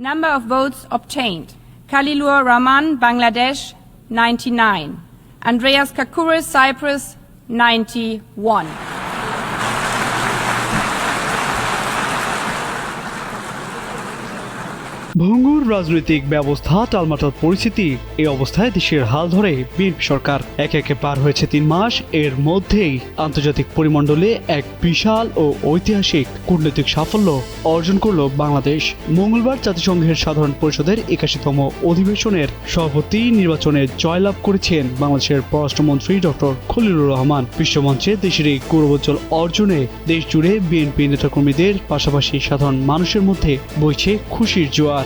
Number of votes obtained. Khalilur Rahman, Bangladesh, 99. Andreas Kakouris, Cyprus, 91. ভঙ্গুর রাজনৈতিক ব্যবস্থা টালমাটাল পরিস্থিতি এই অবস্থায় দেশের হাল ধরে বিএনপি সরকার একে একে পার হয়েছে 3 মাস। এর মধ্যেই আন্তর্জাতিক পরিমণ্ডলে এক বিশাল ও ঐতিহাসিক কূটনৈতিক সাফল্য অর্জন করল বাংলাদেশ। মঙ্গলবার জাতিসংঘের সাধারণ পরিষদের 81তম অধিবেশনের সভাপতি নির্বাচনে জয়লাভ করেছেন বাংলাদেশের পররাষ্ট্রমন্ত্রী ডক্টর খলিলুর রহমান। বিশ্বমঞ্চে দেশের এই গৌরবোজ্জ্বল অর্জনে দেশ জুড়ে বিএনপি নেতাকর্মীদের পাশাপাশি সাধারণ মানুষের মধ্যে বইছে খুশির জোয়ার।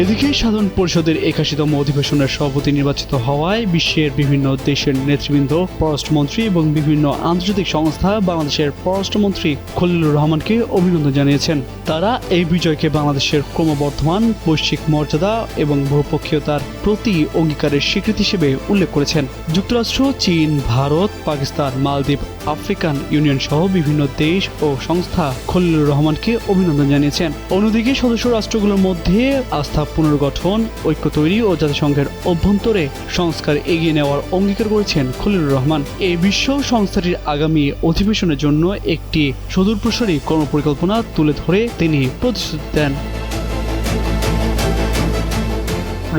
এদিকে সাধারণ পরিষদের 81তম অধিবেশনের সভাপতি নির্বাচিত হওয়ায় বিশ্বের বিভিন্ন দেশের নেতৃবৃন্দ, পররাষ্ট্রমন্ত্রী এবং বিভিন্ন আন্তর্জাতিক সংস্থা বাংলাদেশের পররাষ্ট্রমন্ত্রী খলিলুর রহমানকে অভিনন্দন জানিয়েছেন। তারা এই বিজয়কে বাংলাদেশের ক্রমবর্ধমান বৈশ্বিক মর্যাদা এবং বহুপক্ষীয়তার প্রতি অঙ্গীকারের স্বীকৃতি হিসেবে উল্লেখ করেছেন। যুক্তরাষ্ট্র, চীন, ভারত, পাকিস্তান, মালদ্বীপ, আফ্রিকান ইউনিয়ন সহ বিভিন্ন দেশ ও সংস্থা খলিলুর রহমানকে অভিনন্দন জানিয়েছেন। অন্যদিকে সদস্য রাষ্ট্রগুলোর মধ্যে আস্থা পুনর্গঠন, ঐক্য তৈরি ও জাতিসংঘের অভ্যন্তরে সংস্কার এগিয়ে নেওয়ার অঙ্গীকার করেছেন খলিলুর রহমান। এই বিশ্ব সংস্থাটির আগামী অধিবেশনের জন্য একটি সুদূরপ্রসারী কর্মপরিকল্পনা তুলে ধরে তিনি প্রতিশ্রুতি দেন।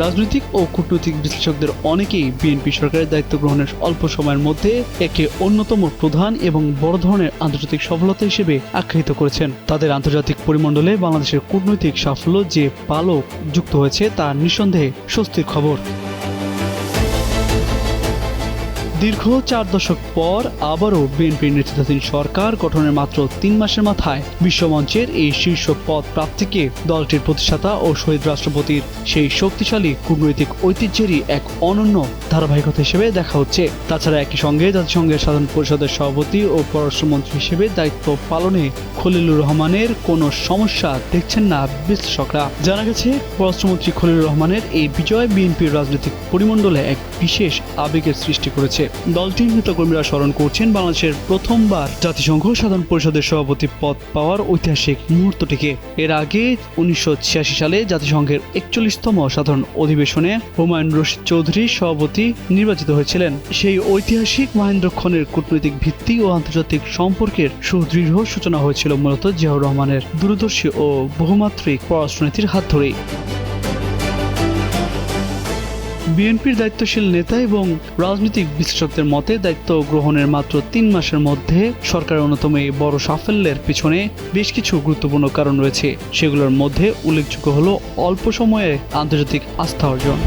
রাজনৈতিক ও কূটনৈতিক বিশ্লেষকদের অনেকেই বিএনপি সরকারের দায়িত্ব গ্রহণের অল্প সময়ের মধ্যে একে অন্যতম প্রধান এবং বড় ধরনের আন্তর্জাতিক সফলতা হিসেবে আখ্যায়িত করেছেন। তাদের আন্তর্জাতিক পরিমণ্ডলে বাংলাদেশের কূটনৈতিক সাফল্য যে পালক যুক্ত হয়েছে তা নিঃসন্দেহে স্বস্তির খবর। দীর্ঘ 4 দশক পর আবারও বিএনপির নেতৃত্বাধীন সরকার গঠনের মাত্র 3 মাসের মাথায় বিশ্বমঞ্চের এই শীর্ষ পদ প্রাপ্তিকে দলটির প্রতিষ্ঠাতা ও শহীদ রাষ্ট্রপতির সেই শক্তিশালী কূটনৈতিক ঐতিহ্যেরই এক অনন্য ধারাবাহিকতা হিসেবে দেখা হচ্ছে। তাছাড়া একই সঙ্গে জাতিসংঘের সাধারণ পরিষদের সভাপতি ও পররাষ্ট্রমন্ত্রী হিসেবে দায়িত্ব পালনে খলিলুর রহমানের কোনো সমস্যা দেখছেন না বিশ্লেষকরা। জানা গেছে, পররাষ্ট্রমন্ত্রী খলিলুর রহমানের এই বিজয় বিএনপির রাজনৈতিক পরিমণ্ডলে এক বিশেষ আবেগের সৃষ্টি করেছে। দলটির নেতাকর্মীরা স্মরণ করছেন বাংলাদেশের প্রথমবার জাতিসংঘ সাধারণ পরিষদের সভাপতি পদ পাওয়ার ঐতিহাসিক মুহূর্তটিকে। এর আগে 1986 সালে জাতিসংঘের 41তম সাধারণ অধিবেশনে হুমায়ুন রশিদ চৌধুরী সভাপতি নির্বাচিত হয়েছিলেন। সেই ঐতিহাসিক মহেন্দ্রক্ষণের কূটনৈতিক ভিত্তি ও আন্তর্জাতিক সম্পর্কের সুদৃঢ় সূচনা হয়েছিল মূলত জিয়াউর রহমানের দূরদর্শী ও বহুমাত্রিক পররাষ্ট্রনীতির হাত ধরেই। বিএনপির দায়িত্বশীল নেতা এবং রাজনৈতিক বিশ্লেষকদের মতে দায়িত্ব গ্রহণের মাত্র 3 মাসের মধ্যে সরকারের অন্যতম এই বড় সাফল্যের পিছনে বেশ কিছু গুরুত্বপূর্ণ কারণ রয়েছে। সেগুলোর মধ্যে উল্লেখযোগ্য হলো অল্প সময়ে আন্তর্জাতিক আস্থা অর্জন।